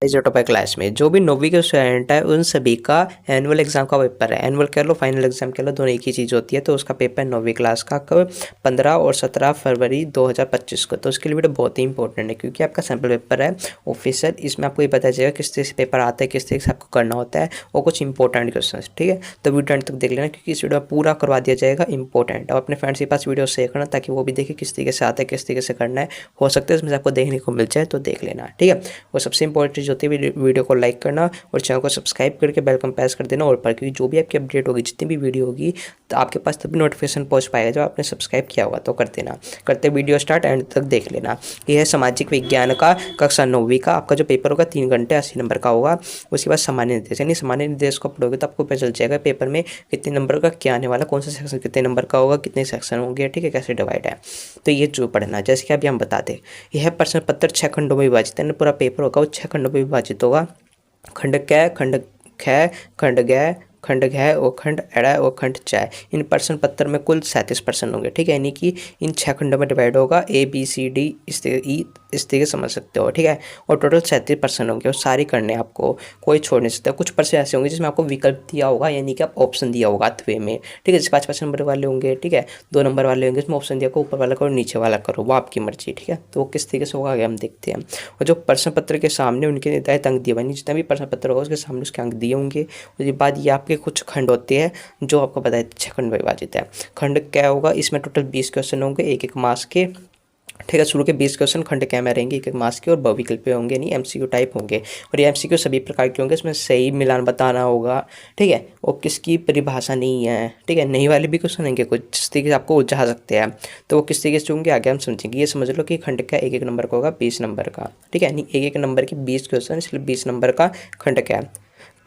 इस topic class में जो भी 9वीं के स्टूडेंट है उन सभी का एनुअल एग्जाम का पेपर है। एनुअल कह लो फाइनल एग्जाम कह लो, दोनों एक ही चीज़ होती है। तो उसका पेपर 9वीं क्लास का कब 15 और 17 फरवरी 2025 को। तो उसके लिए वीडियो बहुत ही इंपॉर्टेंट है क्योंकि आपका सैम्पल पेपर है ऑफिशियल। इसमें आपको ये पता चलेगा किस तरह से पेपर आता है, किस तरह से आपको करना होता है और कुछ इंपॉर्टेंट क्वेश्चन। ठीक है, तो वीडियो एंड तक देख लेना क्योंकि इस वीडियो में पूरा करवा दिया जाएगा इंपॉर्टेंट। और अपने फ्रेंड्स के पास वीडियो शेयर करना ताकि वो भी देखे किस तरीके से आता है, किस तरीके से करना है। हो सकता है इसमें से आपको देखने को मिल जाए तो देख लेना। ठीक है, वो सबसे इंपॉर्टेंट चीज़ होती है वीडियो को लाइक करना और चैनल को सब्सक्राइब करके बेल को प्रेस कर देना और पर, क्योंकि जो भी आपकी अपडेट होगी, जितनी भी वीडियो होगी, तो आपके पास तभी नोटिफिकेशन पहुंच पाएगा जब आपने सब्सक्राइब किया होगा। तो कर देना। करते वीडियो स्टार्ट, एंड तक देख लेना। यह है सामाजिक विज्ञान का कक्षा 9वीं का। आपका जो पेपर होगा 3 घंटे 80 नंबर का होगा। उसके बाद सामान्य निर्देश, यानी सामान्य निर्देश को पढ़ोगे तो आपको पता चल जाएगा पेपर में कितने नंबर का क्या आने वाला, कौन सा सेक्शन कितने नंबर का होगा, कितने सेक्शन होंगे, ठीक है, कैसे डिवाइड है। तो ये जो पढ़ना है, जैसे कि अभी हम बताते, यह प्रश्न पत्र 6 खंडों में विभाजित है। पूरा पेपर होगा वो 6 खंडों में विभाजित होगा। खंड कै, खंड ख, खंड गै, खंड घ और खंड एड़ और खंड च। इन प्रश्न पत्र में कुल 37 प्रश्न होंगे। ठीक है, यानी कि इन 6 खंडों में डिवाइड होगा ABCD इस तरीके समझ सकते हो। ठीक है, और टोटल 37 प्रश्न होंगे और सारी करने आपको, कोई छोड़ नहीं सकता। कुछ प्रश्न ऐसे होंगे जिसमें आपको विकल्प दिया होगा, यानी कि आप ऑप्शन दिया होगा अथवे में। ठीक है, जैसे 5 नंबर वाले होंगे, ठीक है, 2 नंबर वाले होंगे, उसमें ऑप्शन दिया को ऊपर वाला करो नीचे वाला करो, वो आपकी मर्जी। ठीक है, तो वो किस तरीके से होगा आगे हम देखते हैं। और जो प्रश्न पत्र के सामने उनके निर्धारित अंक दिए हुए, जितना भी प्रश्न पत्र होगा उसके सामने उसके अंक दिए होंगे। उसके बाद ये आपके कुछ खंड होते हैं जो आपको पता है 6 खंड में विभाजित है। खंड क्या होगा, इसमें टोटल 20 क्वेश्चन होंगे, एक मास के। ठीक है, शुरू के 20 क्वेश्चन खंड क्या में रहेंगे, एक मास के और बहुविकल्पीय होंगे, नहीं MCQ टाइप होंगे। और ये MCQ सभी प्रकार के होंगे, इसमें सही मिलान बताना होगा। ठीक है, और किसकी परिभाषा नहीं है। ठीक है, नहीं वाले भी क्वेश्चन होंगे कुछ जिस तरीके से आपको उलझा सकते हैं, तो वो किस तरीके से होंगे आगे हम समझेंगे। ये समझ लो कि खंड क्या एक नंबर का होगा 20 नंबर का। ठीक है, नहीं एक नंबर के 20 क्वेश्चन, इसलिए 20 नंबर का खंड क्या।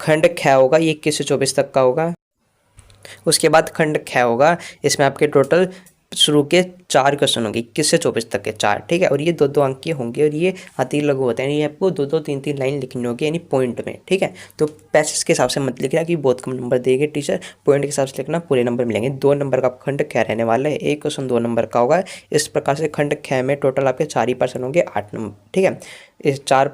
खंड ख होगा ये 21 से 24 तक का होगा। उसके बाद खंड ख होगा, इसमें आपके टोटल शुरू के 4 क्वेश्चन होंगे 21 से 24 तक के 4। ठीक है, और ये 2-2 अंक के होंगे और ये अति लघु होते हैं, ये आपको 2-2 3-3 लाइन लिखनी होगी, यानी पॉइंट में। ठीक है, तो पैसेज के हिसाब से मत लिखना कि बहुत कम नंबर देंगे टीचर, पॉइंट के हिसाब से लिखना, पूरे नंबर मिलेंगे। 2 नंबर का खंड ख रहने वाला है, एक क्वेश्चन 2 नंबर का होगा। इस प्रकार से खंड ख में टोटल आपके 4 ही पर्सन होंगे 8 नंबर। ठीक है, इस 4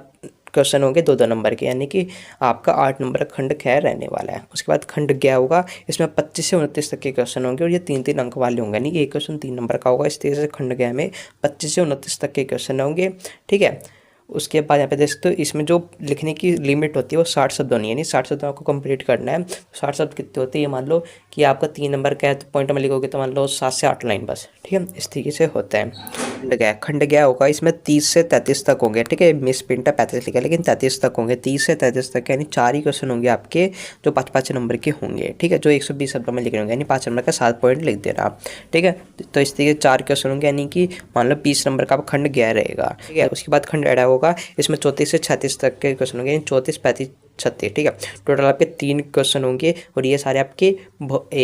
क्वेश्चन होंगे 2-2 नंबर के, यानी कि आपका 8 नंबर का खंड ख रहने वाला है। उसके बाद खंड ग होगा, इसमें 25 से 29 तक के क्वेश्चन होंगे और ये 3-3 अंक वाले होंगे, यानी कि एक क्वेश्चन 3 नंबर का होगा। इस तरह से खंड ग में 25 से 29 तक के क्वेश्चन होंगे। ठीक है, उसके बाद यहाँ पे देख सकते हो इसमें जो लिखने की लिमिट होती है वो 60 शब्द होनी है, यानी 60 शब्द आपको कंप्लीट करना है। 60 शब्द कितने होते हैं, ये मान लो कि आपका 3 नंबर का है तो पॉइंट में लिखोगे तो मान लो 7 से 8 लाइन बस। ठीक है, इस तरीके से होता है। खंड गया होगा, इसमें 30 से 33 तक होंगे। ठीक है, मिस प्रिंट है 35 लिखा, लेकिन 33 तक होंगे, 30 से 33 तक, यानी 4 ही क्वेश्चन होंगे आपके जो 5-5 नंबर के होंगे। ठीक है, जो 120 शब्दों में लिख रहे होंगे, यानी 5 नंबर का 7 पॉइंट लिख देना। ठीक है, तो इस तरीके 4 क्वेश्चन होंगे, यानी कि मान लो 20 नंबर का खंड गया रहेगा। ठीक है, उसके बाद खंड एड़ा होगा, इसमें 34 से 36 तक के क्वेश्चन होंगे, 34, 35, 36। ठीक है, टोटल आपके 3 क्वेश्चन होंगे और ये सारे आपके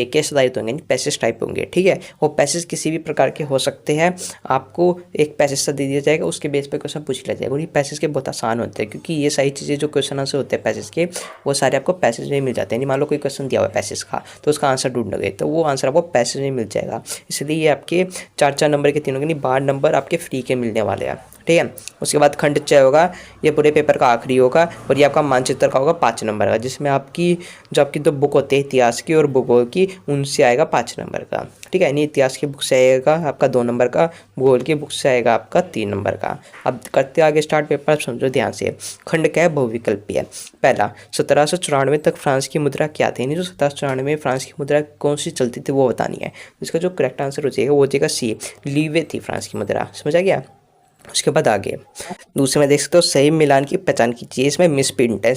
केस आधारित होंगे, पैसेज टाइप होंगे। ठीक है, वो पैसेज किसी भी प्रकार के हो सकते हैं। आपको एक पैसेज सा दे दिया जाएगा, उसके बेस पे क्वेश्चन पूछ लिया जाएगा। और ये पैसेज के बहुत आसान होते हैं क्योंकि ये सारी चीज़ें जो क्वेश्चन आंसर होते हैं पैसेज के, वो सारे आपको पैसेज में मिल जाते हैं। मान लो कोई क्वेश्चन दिया हुआ है पैसेज का, तो उसका आंसर ढूंढोगे तो वो आंसर आपको पैसेज में मिल जाएगा। इसलिए ये आपके 4-4 नंबर के 3 होंगे, 12 नंबर आपके फ्री के मिलने वाले हैं। ठीक है, उसके बाद खंड च होगा, ये पूरे पेपर का आखिरी होगा और ये आपका मानचित्र का होगा 5 नंबर का, जिसमें आपकी जो आपकी 2 बुक होती है इतिहास की और भूगोल की, उनसे आएगा 5 नंबर का। ठीक है, यानी इतिहास की बुक से आएगा आपका 2 नंबर का, भूगोल की बुक से आएगा आपका 3 नंबर का। अब करते आगे स्टार्ट, पेपर समझो ध्यान से। खंड क्या है, बहुविकल्पीय है। पहला, 1794 तक फ्रांस की मुद्रा क्या थी, यानी जो 1794 में फ्रांस की मुद्रा कौन सी चलती थी वो बतानी है। इसका जो करेक्ट आंसर हो जाएगा वो हो जाएगा C, लीवे थी फ्रांस की मुद्रा। समझ आ गया। उसके बाद आगे दूसरे में देख सकते हो, सही मिलान की पहचान कीजिए। इसमें मिस प्रिंट है,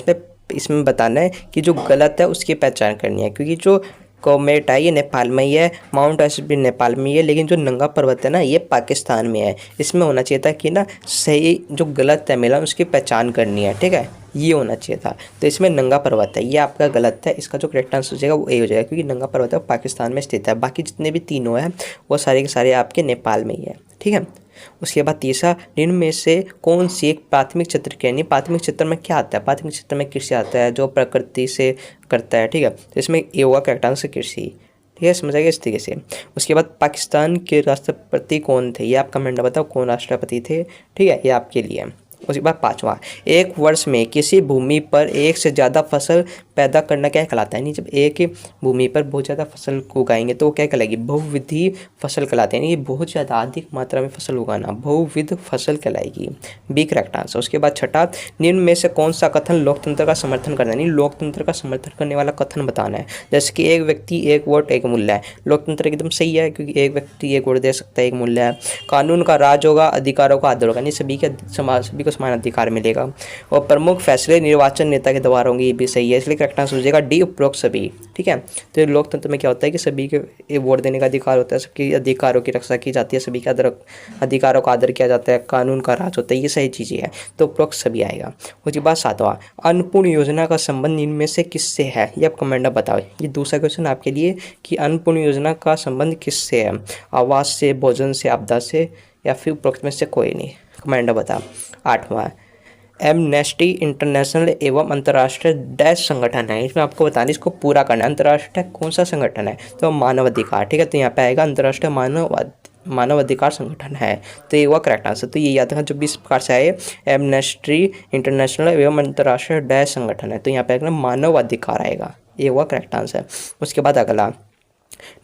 इसमें बताना है कि जो गलत है उसकी पहचान करनी है, क्योंकि जो कोमेट है ये नेपाल में ही है, माउंट एवरेस्ट भी नेपाल में ही है, लेकिन जो नंगा पर्वत है ना ये पाकिस्तान में है। इसमें होना चाहिए था कि ना सही जो गलत है मिलान उसकी पहचान करनी है। ठीक है, ये होना चाहिए था, तो इसमें नंगा पर्वत है, ये आपका गलत है। इसका जो करेक्ट आंसर हो जाएगा वो ए हो जाएगा, क्योंकि नंगा पर्वत है पाकिस्तान में स्थित है। बाकी जितने भी तीनों हैं वो सारे के सारे आपके नेपाल में ही है। ठीक है, उसके बाद तीसरा, निम्न में से कौन सी एक प्राथमिक क्षेत्र के, यानी प्राथमिक क्षेत्र में क्या आता है, प्राथमिक क्षेत्र में कृषि आता है जो प्रकृति से करता है। ठीक है, तो इसमें ए होगा करेक्ट आंसर कृषि। ठीक है, समझ आएगा इस तरीके से। उसके बाद पाकिस्तान के राष्ट्रपति कौन थे, ये आप कमेंट में बताओ कौन राष्ट्रपति थे। ठीक है, ये आपके लिए उसके बाद पाँचवा, एक वर्ष में किसी भूमि पर एक से ज़्यादा फसल पैदा करना क्या कहलाता है? नहीं, जब एक भूमि पर बहुत ज़्यादा फसल उगाएंगे तो वो क्या कहलाएगी? बहुविधि फसल कहलाते हैं। ये बहुत ज़्यादा अधिक मात्रा में फसल उगाना बहुविध फसल कहलाएगी। B correct answer. उसके बाद छठा, निम्न में से कौन सा कथन लोकतंत्र का समर्थन करना है? नहीं, लोकतंत्र का समर्थन करने वाला कथन बताना है। जैसे कि एक व्यक्ति एक वोट एक मूल्य है, लोकतंत्र एकदम सही है क्योंकि एक व्यक्ति एक वोट दे सकता है, एक मूल्य है। कानून का राज होगा, अधिकारों का आदर होगा, नहीं सभी को समान अधिकार मिलेगा। और प्रमुख फैसले निर्वाचन नेता के द्वारा होंगे, ये भी सही है, इसलिए करेक्ट आंसर हो जाएगा डी उपरोक्त सभी। ठीक है, तो लोकतंत्र में क्या होता है कि सभी के वोट देने का अधिकार होता है, सबके अधिकारों की रक्षा की जाती है, सभी के अधिकारों का आदर किया जाता है, कानून का राज होता है, ये सही चीज़ें हैं, तो उपरोक्त सभी आएगा। उसके बाद सातवां, अन्नपूर्ण योजना का संबंध इनमें से किससे है? ये आप कमेंट में बताओ। ये दूसरा क्वेश्चन आपके लिए कि अन्नपूर्ण योजना का संबंध किससे है? आवास से, भोजन से, आपदा से, या फिर उपरोक्त में से कोई नहीं? कमेंट में बताओ। आठवां, एमनेस्टी इंटरनेशनल एवं अंतर्राष्ट्रीय डैश संगठन है, इसमें आपको बताना है, इसको पूरा करना है। अंतर्राष्ट्रीय कौन सा संगठन है? तो मानव अधिकार। ठीक है, तो यहाँ पे आएगा अंतर्राष्ट्रीय मानव अधिकार संगठन है, तो ये हुआ करेक्ट आंसर। तो ये याद रखना, जब भी इस प्रकार से आए एमनेस्टी इंटरनेशनल एवं अंतर्राष्ट्रीय डैश संगठन है, तो यहाँ पे आएगा मानव अधिकार आएगा, ये हुआ करेक्ट आंसर। उसके बाद अगला,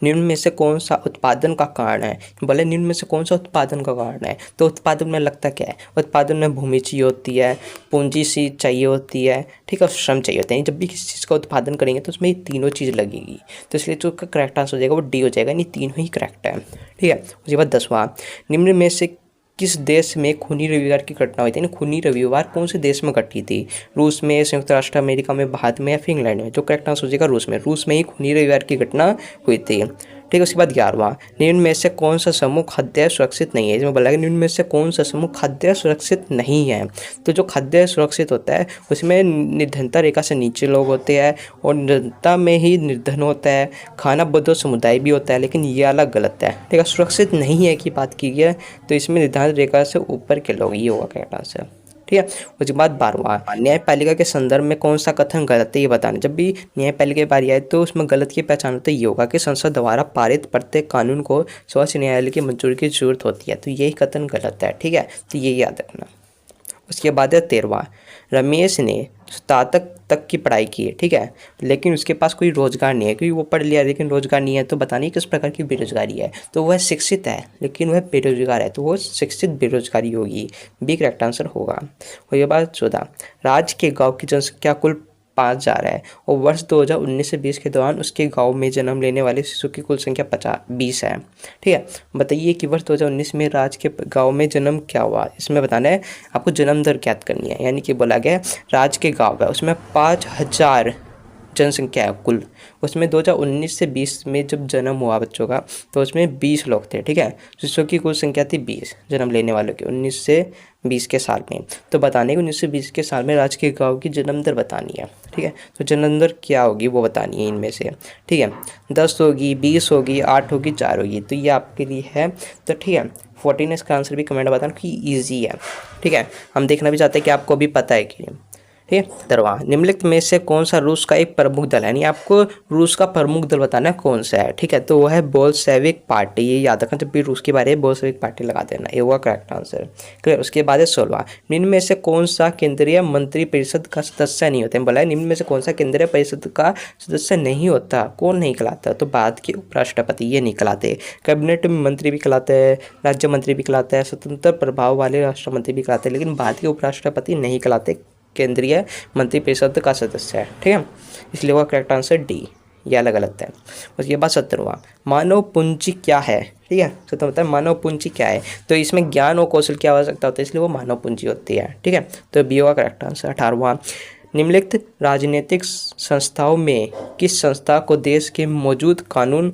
निम्न में से कौन सा उत्पादन का कारण है? बोले निम्न में से कौन सा उत्पादन का कारण है? तो उत्पादन में लगता क्या है? उत्पादन में भूमि चाहिए होती है, पूंजी सी चाहिए होती है, ठीक है, श्रम चाहिए होते हैं। जब भी किसी चीज़ का उत्पादन करेंगे तो उसमें ये तीनों चीज़ लगेगी, तो इसलिए जो करेक्ट आंसर हो जाएगा वो डी हो जाएगा, नहीं तीनों ही करेक्ट है। ठीक है, उसके बाद 10वां, निम्न में से किस देश में खूनी रविवार की घटना हुई थी? ना, खूनी रविवार कौन से देश में घटी थी? रूस में, संयुक्त राष्ट्र अमेरिका में, भारत में, या फिर इंग्लैंड में? जो करेक्ट आंसर हो जाएगा रूस में। रूस में ही खूनी रविवार की घटना हुई थी। ठीक है, उसके बाद 11वां, निम्न में से कौन सा समूह खाद्य सुरक्षित नहीं है? इसमें बोला है निम्न में से कौन सा समूह खाद्य सुरक्षित नहीं है? तो जो खाद्य सुरक्षित होता है उसमें निर्धनता रेखा से नीचे लोग होते हैं, और निर्धनता में ही निर्धन होता है, खाना बदोश समुदाय भी होता है, लेकिन ये अलग गलत है। ठीक है, सुरक्षित नहीं है की बात की गई है, तो इसमें निर्धारित रेखा से ऊपर के लोग, ये होगा करेक्ट आंसर। ठीक है, उसके बाद 12वां, न्यायपालिका के संदर्भ में कौन सा कथन गलत है? ये बताना। जब भी न्यायपालिका की बारी आए तो उसमें गलत की पहचान होती है, ये होगा कि संसद द्वारा पारित प्रत्येक कानून को सर्वोच्च न्यायालय की मंजूरी की जरूरत होती है, तो यही कथन गलत है। ठीक है, तो ये याद रखना। उसके बाद है 13वां, रमेश ने स्नातक तक की पढ़ाई की है, ठीक है, लेकिन उसके पास कोई रोजगार नहीं है, क्योंकि वो पढ़ लिया लेकिन रोजगार नहीं है, तो बतानी किस प्रकार की बेरोजगारी है? तो वह शिक्षित है लेकिन वह बेरोजगार है, तो वो शिक्षित बेरोजगारी होगी, बी करेक्ट आंसर होगा। और ये बात 14, राज्य के गाँव की जनसंख्या कुल 5,000 है, और वर्ष 2019 से 20 के दौरान उसके गांव में जन्म लेने वाले शिशु की कुल संख्या 20 है। ठीक है, बताइए कि वर्ष 2019 में राज्य के गांव में जन्म क्या हुआ? इसमें बताना है आपको, जन्म दर ज्ञात करनी है, यानी कि बोला गया राज्य के गांव है उसमें 5,000 जनसंख्या है कुल, उसमें 2019 से 20 में जब जन्म हुआ बच्चों का तो उसमें 20 लोग थे। ठीक है, शिशुओं की कुल संख्या थी 20 जन्म लेने वालों की 19 से 20 के साल में। तो बताने को 19 से 20 के साल में राज्य के गाँव की जन्म दर बतानी है। ठीक है, तो जन्म दर क्या होगी वो बतानी है इनमें से। ठीक है, 10 होगी, 20 होगी, 8 होगी, 4 होगी, तो ये आपके लिए है। तो ठीक है, 14 इसका आंसर भी कमेंट बताना कि ईजी है। ठीक है, हम देखना भी चाहते हैं कि आपको भी पता है कि नहीं। ठीक है, 13वां, निम्नलिखित में से कौन सा रूस का एक प्रमुख दल है? यानी आपको रूस का प्रमुख दल बताना है कौन सा है। ठीक है, तो वो है बोल्शेविक पार्टी, ये याद रखना, जब भी रूस की बारे में बोल्शेविक पार्टी लगा देना, ये हुआ करेक्ट आंसर। क्लियर, उसके बाद है 16वां, निम्न में से कौन सा केंद्रीय मंत्रिपरिषद का सदस्य नहीं होता है? बोला है निम्न में से कौन सा केंद्रीय परिषद का सदस्य नहीं होता? कौन नहीं कहलाता? तो भारत के उपराष्ट्रपति ये नहीं कहलाते, कैबिनेट मंत्री भी कहलाते हैं, राज्य मंत्री भी कहलाते हैं, स्वतंत्र प्रभाव वाले राष्ट्रमंत्री भी कहलाते हैं, लेकिन भारत के उपराष्ट्रपति नहीं कहलाते, केंद्रीय मंत्रिपरिषद का सदस्य है। ठीक है, इसलिए वो करेक्ट आंसर डी, यह अलग गलत है। उसके बाद 17वां, मानव पूंजी क्या है? ठीक है, तो बताए मानव पूंजी क्या है? तो इसमें ज्ञान और कौशल की आवश्यकता होती है, इसलिए वो मानव पूंजी होती है। ठीक है, तो बी होगा करेक्ट आंसर। 18वां, निम्नलिखित राजनीतिक संस्थाओं में किस संस्था को देश के मौजूद कानून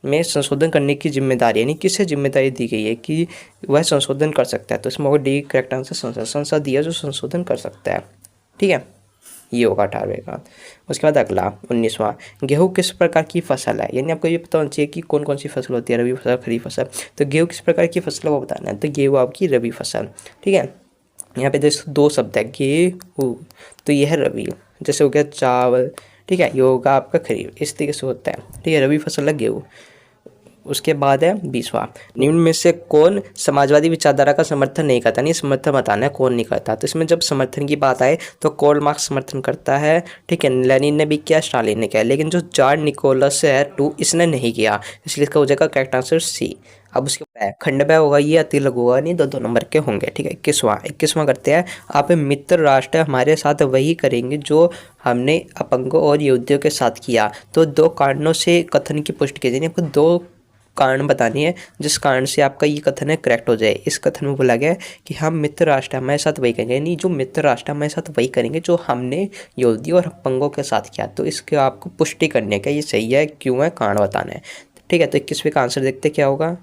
में संशोधन करने की जिम्मेदारी, यानी किसे जिम्मेदारी दी गई है कि वह संशोधन कर सकता है? तो इसमें होगा डी करेक्ट आंसर, संसद दिया जो संशोधन कर सकता है। ठीक है, ये होगा 18वें का। उसके बाद अगला 19वां, गेहूँ किस प्रकार की फसल है? यानी आपको ये पता होना चाहिए कि कौन कौन सी फसल होती है, रबी फसल, खरीफ फसल। तो गेहूँ किस प्रकार की फसल है वो बताना है, तो गेहूँ आपकी रबी फसल। ठीक है, यहाँ पे जैसे 2 शब्द है, गेहूँ, तो ये है रबी, जैसे हो गया चावल। ठीक है, ये होगा आपका खरीफ, इस तरीके से होता है। ठीक है, रबी फसल है गेहूँ, उसके बाद है 20वां, निम्न में से कौन समाजवादी विचारधारा का समर्थन नहीं करता, नहीं समर्थन बताना है कौन नहीं करता। तो इसमें जब समर्थन की बात आए तो कार्ल मार्क्स समर्थन करता है, ठीक है, लेनिन ने भी किया, स्टालिन ने किया, लेकिन जो जार निकोलस है टू इसने नहीं किया, इसलिए इसका हो जाएगा करेक्ट आंसर सी। अब उसके बाद खंडव्य होगा, ये अतिलघु होगा, नहीं, दो नंबर के होंगे, ठीक है। 21वां करते हैं, आप मित्र राष्ट्र हमारे साथ वही करेंगे जो हमने अपंगों और यहूदियों के साथ किया। तो दो कारणों से कथन की पुष्टि की जाएगी, आपको दो कारण बतानी है जिस कारण से आपका ये कथन है करेक्ट हो जाए। इस कथन में बोला गया है कि हम मित्र राष्ट्र हमारे साथ वही करेंगे, यानी जो मित्र राष्ट्र हमारे साथ वही करेंगे जो हमने यहूदी और अपंगों के साथ किया। तो इसके आपको पुष्टि करने का ये सही है, क्यों है, कारण बताना है, ठीक है। तो 21वें का आंसर देखते क्या होगा।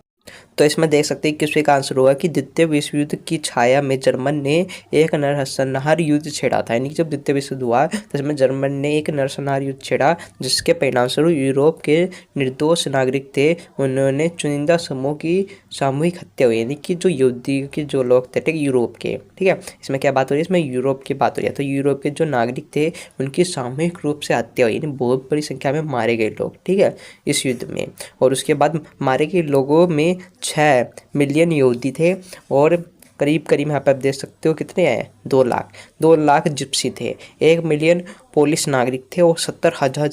तो इसमें देख सकते हैं 21वें का आंसर होगा कि द्वितीय विश्व युद्ध की छाया में जर्मन ने एक नरसंहार युद्ध छेड़ा था, यानी जब द्वितीय विश्व युद्ध हुआ तो इसमें जर्मन ने एक नरसंहार युद्ध छेड़ा, जिसके परिणामस्वरूप यूरोप के निर्दोष नागरिक थे उन्होंने चुनिंदा समूह की सामूहिक हत्या हुई, यानी कि जो यहूदी के जो लोग थे, ठीक, यूरोप के, ठीक है। इसमें क्या बात हो रही है, इसमें यूरोप की बात हो रही है। तो यूरोप के जो नागरिक थे उनकी सामूहिक रूप से हत्या हुई, यानी बहुत बड़ी संख्या में मारे गए लोग, ठीक है, इस युद्ध में। और उसके बाद मारे गए लोगों में 6 मिलियन यहूदी थे और करीब यहाँ पर आप देख सकते हो कितने हैं, 2 लाख जिप्सी थे, 1 मिलियन पोलिश नागरिक थे और 70,000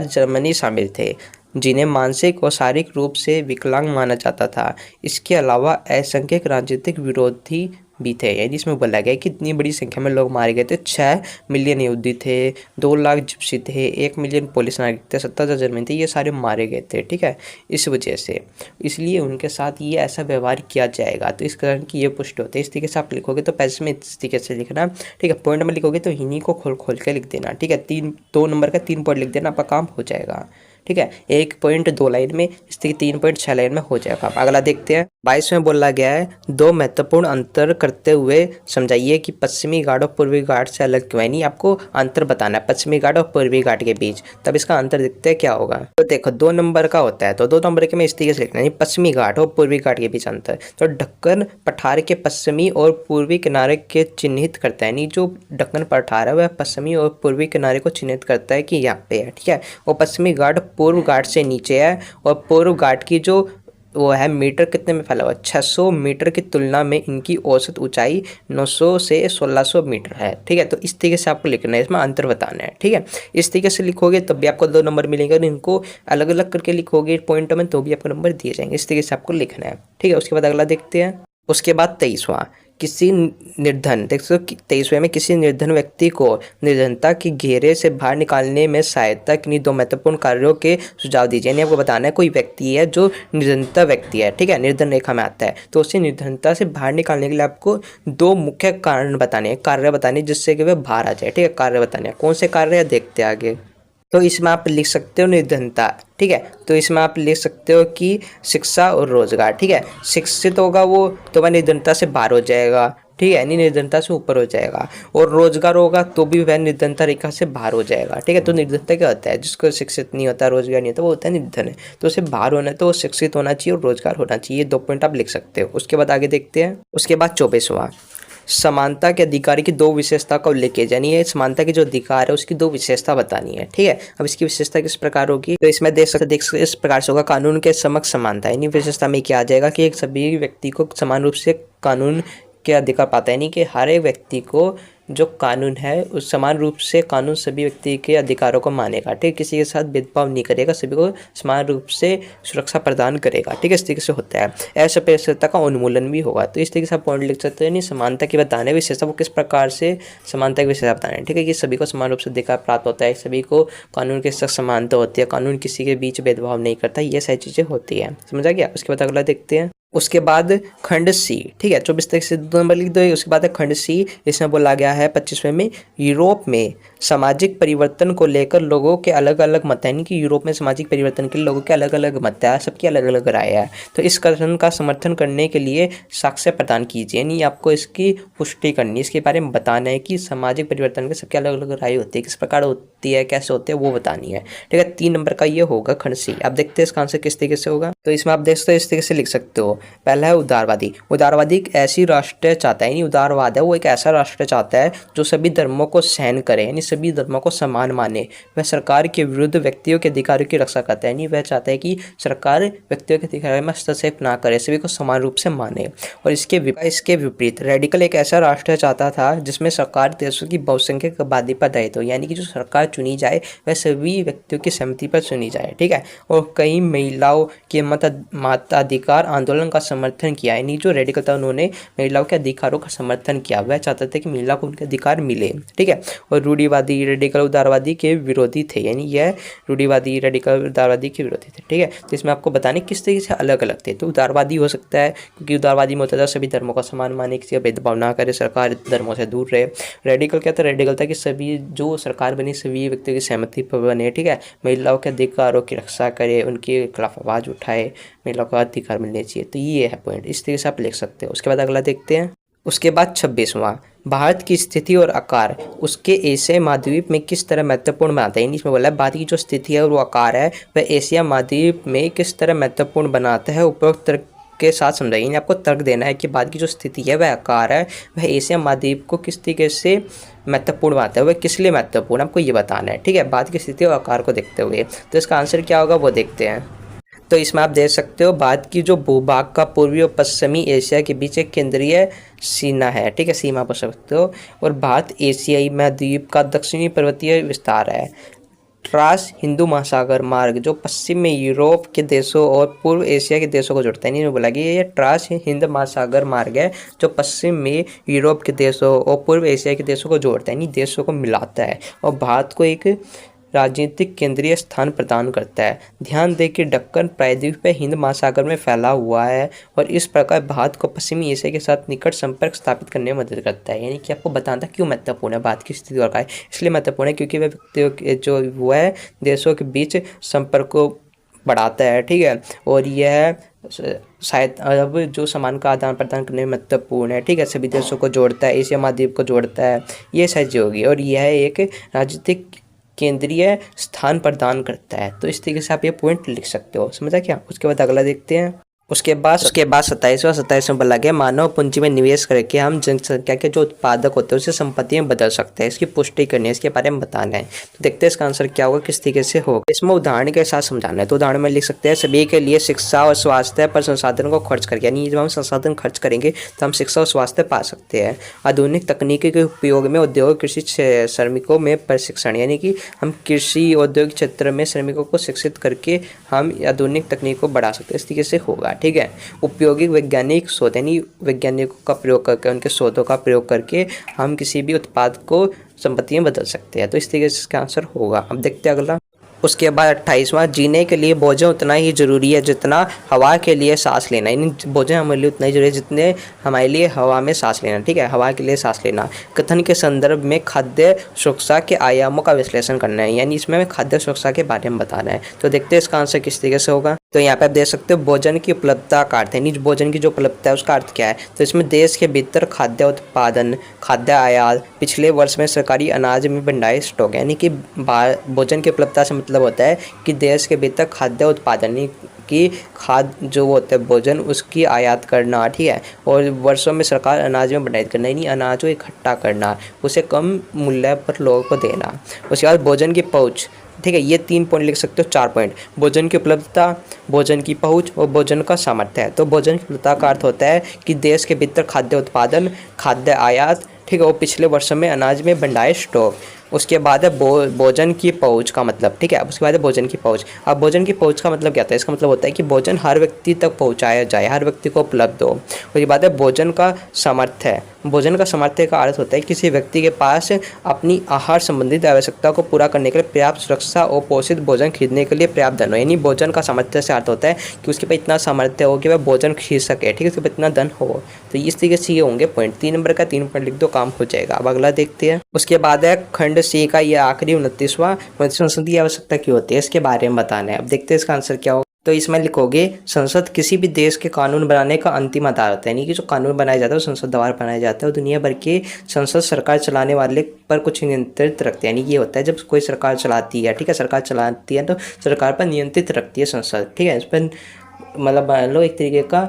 जर्मनी शामिल थे जिन्हें मानसिक और शारीरिक रूप से विकलांग माना जाता था। इसके अलावा असंख्यक राजनीतिक विरोधी भी थे, यानी इसमें बोला गया कि इतनी बड़ी संख्या में लोग मारे गए थे। 6 मिलियन यहूदी थे, 2 लाख जिप्सी थे, 1 मिलियन पुलिस नागरिक थे, 70,000 जर्मनी थे, ये सारे मारे गए थे, ठीक है, इस वजह से, इसलिए उनके साथ ये ऐसा व्यवहार किया जाएगा। तो इस कारण की ये पुष्टि होती है। इस तरीके से आप लिखोगे तो पैसे में इस तरीके से लिखना, ठीक है। पॉइंट में लिखोगे तो इन्हीं को खोल के लिख देना, ठीक है। 2 नंबर का 3 पॉइंट लिख देना, आपका काम हो जाएगा, ठीक है। 1 पॉइंट 2 लाइन में, इस तरीके 3 पॉइंट 6 लाइन में हो जाएगा। अगला देखते हैं, 22 में बोला गया है, 2 महत्वपूर्ण अंतर करते हुए समझाइए कि पश्चिमी घाट और पूर्वी घाट से अलग क्यों है, नहीं आपको अंतर बताना है पश्चिमी घाट और पूर्वी घाट के बीच। तब इसका अंतर देखते हैं क्या होगा। तो देखो 2 नंबर का होता है, तो 2 नंबर के में इस तरीके से लिखना है, पश्चिमी घाट और पूर्वी घाट के बीच अंतर। तो ढक्कन पठार के पश्चिमी और पूर्वी किनारे के चिन्हित करता है, नहीं जो ढक्कन पठार है वह पश्चिमी और पूर्वी किनारे को चिन्हित करता है कि यहाँ पे है, ठीक है। और पश्चिमी घाट पूर्व घाट से नीचे है और पूर्व घाट की जो वो है मीटर कितने में फैला हुआ है, 600 मीटर की तुलना में इनकी औसत ऊंचाई 900 से 1600 मीटर है, ठीक है। तो इस तरीके से आपको लिखना है, इसमें अंतर बताना है, ठीक है। इस तरीके से लिखोगे तब भी आपको 2 नंबर मिलेंगे, और इनको अलग अलग करके लिखोगे पॉइंट में तो भी आपको नंबर दिए जाएंगे। इस तरीके से आपको लिखना है, ठीक है। उसके बाद अगला देखते हैं। उसके बाद 23वां, किसी निर्धन, देख सकते 23वें में, किसी निर्धन व्यक्ति को निर्धनता के घेरे से बाहर निकालने में सहायता किन्हीं 2 महत्वपूर्ण कार्यों के सुझाव दीजिए। यानी आपको बताना है कोई व्यक्ति है जो निर्धनता व्यक्ति है, ठीक है, निर्धन रेखा में आता है, तो उसे निर्धनता से बाहर निकालने के लिए आपको 2 मुख्य कारण बताने हैं, कार्य बताने, जिससे कि वह बाहर आ जाए, ठीक है। कार्य बताने हैं, कौन से कार्य है देखते हैं आगे। तो इसमें आप लिख सकते हो निर्धनता, ठीक है। तो इसमें आप लिख सकते हो कि शिक्षा और रोजगार, ठीक है। शिक्षित होगा वो तो वह निर्धनता से बाहर हो जाएगा, ठीक है, यानी निर्धनता से ऊपर हो जाएगा। और रोजगार होगा तो भी वह निर्धनता रेखा से बाहर हो जाएगा, ठीक है। तो निर्धनता क्या होता है, जिसको शिक्षित नहीं होता, रोजगार नहीं होता, वो होता है निर्धन है। तो उसे बाहर होना है तो शिक्षित होना चाहिए और रोजगार होना चाहिए, 2 पॉइंट आप लिख सकते हो। उसके बाद आगे देखते हैं। उसके बाद 24वां, समानता के अधिकार की 2 विशेषता का उल्लेख किया, यानी ये समानता की जो अधिकार है उसकी 2 विशेषता बतानी है, ठीक है। अब इसकी विशेषता किस प्रकार होगी, तो इसमें देख सकते इस प्रकार से होगा, कानून के समक्ष समानता, यानी विशेषता में क्या आ जाएगा कि एक सभी व्यक्ति को समान रूप से कानून के अधिकार पाता है, यानी कि हर एक व्यक्ति को जो कानून है उस समान रूप से कानून सभी व्यक्ति के अधिकारों को मानेगा, ठीक है, किसी के साथ भेदभाव नहीं करेगा, सभी को समान रूप से सुरक्षा प्रदान करेगा, ठीक है, इस तरीके से होता है। असमानता का उन्मूलन भी होगा। तो इस तरीके से आप पॉइंट लिख सकते हैं, नहीं समानता की बताने विशेषता वो किस प्रकार से समानता की विशेषता बताना है, ठीक है, कि सभी को समान रूप से अधिकार प्राप्त होता है, सभी को कानून के साथ समानता होती है, कानून किसी के बीच भेदभाव नहीं करता, ये सारी चीज़ें होती है, समझ आ गया। उसके बाद अगला देखते हैं। उसके बाद खंड सी, ठीक है, 24 तक से 2 नंबर लिख दो। उसके बाद है खंड सी, इसमें बोला गया है 25वें में, यूरोप में सामाजिक परिवर्तन को लेकर लोगों के अलग अलग मत है, यानी कि यूरोप में सामाजिक परिवर्तन के लिए लोगों के अलग अलग मत है, सबकी अलग अलग राय है। तो इस कथन का समर्थन करने के लिए साक्ष्य प्रदान कीजिए, यानी आपको इसकी पुष्टि करनी है, इसके बारे में बताना है कि सामाजिक परिवर्तन के सबके अलग अलग राय होती है, किस प्रकार होती है, कैसे होते हैं वो बतानी है। ठीक है, 3 नंबर का ये होगा खंड सी। अब देखते हैं इसका आंसर किस तरीके से होगा। तो इसमें आप देख सकते हो इस तरीके से लिख सकते हो। पहला है उदारवादी। उदारवादी एक ऐसी राष्ट्र चाहता है, यानी उदारवाद है वो एक ऐसा राष्ट्र चाहता है जो सभी धर्मों को सहन करे, यानी सभी धर्मों को समान माने। वह सरकार के विरुद्ध व्यक्तियों के अधिकारों की रक्षा करता है, यानी वह चाहता है कि सरकार व्यक्तियों के अधिकारों में हस्तक्षेप ना करे, सभी को समान रूप से माने। और इसके विपरीत रेडिकल एक ऐसा राष्ट्र चाहता था जिसमें सरकार देशों की बहुसंख्यक आबादी पर दायित्व, यानी कि जो सरकार चुनी जाए वह सभी व्यक्तियों की सहमति पर चुनी जाए। ठीक है, और कई महिलाओं के मताधिकार आंदोलन का समर्थन किया, यानी जो रेडिकल था उन्होंने महिलाओं के अधिकारों का समर्थन किया, वह चाहते थे कि महिला को उनके अधिकार मिले। ठीक है, और रूढ़िवादी रेडिकल उदारवादी के विरोधी थे, यानी यह रूढ़िवादी रेडिकल उदारवादी के विरोधी थे। ठीक है, तो इसमें आपको बताने किस तरीके से अलग अलग थे। तो उदारवादी हो सकता है क्योंकि उदारवादी में होता था सभी धर्मों का समान माने, किसी का भेदभाव ना करे, सरकार धर्मों से दूर रहे। रेडिकल क्या था, रेडिकल था कि सभी जो सरकार बनी सभी व्यक्तियों की सहमति पर बने। ठीक है, महिलाओं के अधिकारों की रक्षा करे, उनके खिलाफ आवाज़ उठाए, महिलाओं का अधिकार मिलने चाहिए। तो ये है पॉइंट, इस तरीके से आप लिख सकते हो। उसके बाद अगला देखते हैं। उसके बाद 26वां, भारत की स्थिति और आकार उसके एशिया महाद्वीप में किस तरह महत्वपूर्ण बनाता है। यानी इसमें बोला है भारत की जो स्थिति है और वो आकार है वह एशिया महाद्वीप में किस तरह महत्वपूर्ण बनाता है, उपरोक्त तर्क के साथ समझाइए। यानी आपको तर्क देना है कि भारत की जो स्थिति है वह आकार है वह एशिया महाद्वीप को किस तरीके से महत्वपूर्ण बनाता है, वह किस लिए महत्वपूर्ण आपको ये बताना है। ठीक है, भारत की स्थिति और आकार को देखते हुए तो इसका आंसर क्या होगा वो देखते हैं। तो इसमें आप देख सकते हो भारत की जो भूभाग का पूर्वी और पश्चिमी एशिया के बीच एक केंद्रीय सीमा है। ठीक है, सीमा बोल सकते हो। और भारत एशियाई महाद्वीप का दक्षिणी पर्वतीय विस्तार है। ट्रांस हिंदू महासागर मार्ग जो पश्चिम में यूरोप के देशों और पूर्व एशिया के देशों को जोड़ता है। नहीं बोला कि ये ट्रांस हिंद महासागर मार्ग है जो पश्चिम में यूरोप के देशों और पूर्व एशिया के देशों को जोड़ता है, यानी देशों को मिलाता है और भारत को एक राजनीतिक केंद्रीय स्थान प्रदान करता है। ध्यान दें कि दक्कन प्रायद्वीप हिंद महासागर में फैला हुआ है और इस प्रकार भारत को पश्चिमी एशिया के साथ निकट संपर्क स्थापित करने में मदद करता है। यानी कि आपको बताना क्यों महत्वपूर्ण है भारत की स्थिति और आकार, इसलिए महत्वपूर्ण है क्योंकि वह व्यक्तियों के जो वो है देशों के बीच संपर्क को बढ़ाता है। ठीक है, और यह शायद अब जो सामान का आदान प्रदान करने में महत्वपूर्ण है। ठीक है, सभी देशों को जोड़ता है, एशिया महाद्वीप को जोड़ता है, ये शायद जो होगी। और यह एक राजनीतिक केंद्रीय स्थान प्रदान करता है। तो इस तरीके से आप ये पॉइंट लिख सकते हो, समझा क्या। उसके बाद अगला देखते हैं। उसके बाद 27वां बोला गया मानव पूंजी में निवेश करके हम जनसंख्या के जो उत्पादक होते हैं उसे संपत्ति में बदल सकते हैं। इसकी पुष्टि करनी है, इसके बारे में बताना है। तो देखते हैं इसका आंसर क्या होगा, किस तरीके से होगा। इसमें उदाहरण के साथ समझाना है। तो उदाहरण में लिख सकते हैं सभी के लिए शिक्षा और स्वास्थ्य पर संसाधन को खर्च करके, यानी जब हम संसाधन खर्च करेंगे तो हम शिक्षा और स्वास्थ्य पा सकते हैं। आधुनिक तकनीकी के उपयोग में उद्योग कृषि श्रमिकों में प्रशिक्षण, यानी कि हम कृषि औद्योगिक क्षेत्र में श्रमिकों को शिक्षित करके हम आधुनिक तकनीक को बढ़ा सकते हैं। इस तरीके से होगा। ठीक है, उपयोगिक वैज्ञानिक शोध, यानी वैज्ञानिकों का प्रयोग करके उनके शोधों का प्रयोग करके हम किसी भी उत्पाद को संपत्ति में बदल सकते हैं। तो इस तरीके से इसका आंसर होगा। अब देखते हैं अगला। उसके बाद 28वां जीने के लिए भोजन उतना ही जरूरी है जितना हवा के लिए सांस लेना, यानी भोजन हमारे लिए उतना ही जरूरी है जितने हमारे लिए हवा में सांस लेना। ठीक है, हवा के लिए सांस लेना। कथन के संदर्भ में खाद्य सुरक्षा के आयामों का विश्लेषण करना है, यानी इसमें हमें खाद्य सुरक्षा के बारे में बताना है। तो देखते हैं इसका आंसर किस तरीके से होगा। तो यहाँ पे आप देख सकते हो भोजन की उपलब्धता का अर्थ है, यानी भोजन की जो उपलब्धता है उसका अर्थ क्या है। तो इसमें देश के भीतर खाद्य उत्पादन, खाद्य आयात, पिछले वर्ष में सरकारी अनाज में भंडार स्टॉक, यानी कि भोजन की उपलब्धता से मतलब होता है कि देश के भीतर खाद्य उत्पादन की खाद्य जो होता है भोजन उसकी आयात करना। ठीक है, और वर्षों में सरकार अनाज में भंडारित करना, यानी अनाज को इकट्ठा करना, उसे कम मूल्य पर लोगों को देना। उसके बाद भोजन की पहुँच। ठीक है, ये 3 पॉइंट लिख सकते हो, 4 पॉइंट। भोजन की उपलब्धता, भोजन की पहुंच और भोजन का सामर्थ्य है। तो भोजन की उपलब्धता का अर्थ होता है कि देश के भीतर खाद्य उत्पादन, खाद्य आयात, ठीक है, और पिछले वर्षों में अनाज में भंडार स्टॉक। उसके बाद है भोजन की पहुंच का मतलब। ठीक है, अब उसके बाद है भोजन की पहुंच। अब भोजन की पहुंच का मतलब क्या होता है, इसका मतलब होता है कि भोजन हर व्यक्ति तक पहुंचाया जाए, हर व्यक्ति को उपलब्ध हो। उसके बाद है भोजन का सामर्थ्य। भोजन का सामर्थ्य का अर्थ होता है किसी व्यक्ति के पास अपनी आहार संबंधित आवश्यकता को पूरा करने के लिए पर्याप्त सुरक्षा और पोषित भोजन खरीदने के लिए पर्याप्त धन हो। यानी भोजन का सामर्थ्य से अर्थ होता है कि उसके पास इतना सामर्थ्य हो कि वह भोजन खरीद सके। ठीक है, उसके पास इतना धन हो। तो इस तरीके से ये होंगे पॉइंट। 3 नंबर का 3 पॉइंट लिख दो, काम हो जाएगा। अब अगला देखते हैं। उसके बाद है खंड सी का ये आखिरी 29वां संसदीय आवश्यकता क्यों होती है, इसके बारे में बताना है। अब देखते हैं इसका आंसर क्या होगा। तो इसमें लिखोगे संसद किसी भी देश के कानून बनाने का अंतिम आधार होता है, यानी कि जो कानून बनाया जाता है वो संसद द्वारा बनाया जाता है और दुनिया भर के संसद सरकार चलाने वाले पर कुछ नियंत्रित रखते हैं। यानी ये होता है जब कोई सरकार चलाती है, ठीक है, सरकार चलाती है तो सरकार पर नियंत्रित रखती है संसद, ठीक है। इस पर मतलब मान लो एक तरीके का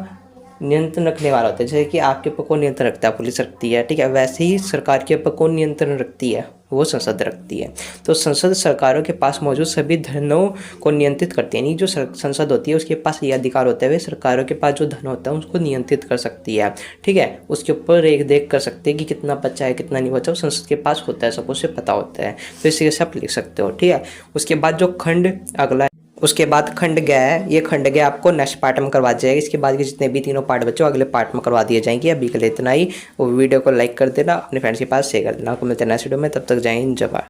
नियंत्रण रखने वाला होता है, जैसे कि आपके ऊपर कौन नियंत्रण रखता है, पुलिस रखती है, ठीक है, वैसे ही सरकार के ऊपर कौन नियंत्रण रखती है, वो संसद रखती है। तो संसद सरकारों के पास मौजूद सभी धनों को नियंत्रित करती है, यानी जो संसद होती है उसके पास ये अधिकार होता है, वे सरकारों के पास जो धन होता है उसको नियंत्रित कर सकती है, ठीक है, उसके ऊपर रेख देख कर सकते हैं कि कितना बचा है कितना नहीं बचा, संसद के पास होता है, सबको उसे पता होता है। तो इसी से आप लिख सकते हो, ठीक है। उसके बाद जो खंड अगला, उसके बाद खंड ग है, ये खंड ग आपको नेक्स्ट पार्ट में करवा जाएगा। इसके बाद के जितने भी तीनों पार्ट बचे अगले पार्ट में करवा दिए जाएंगे। अभी के लिए इतना ही। वो वीडियो को लाइक कर देना, अपने फ्रेंड्स के पास शेयर कर देना। आपको मिलते हैं नेक्स्ट वीडियो में, तब तक जय हिंद जय भारत।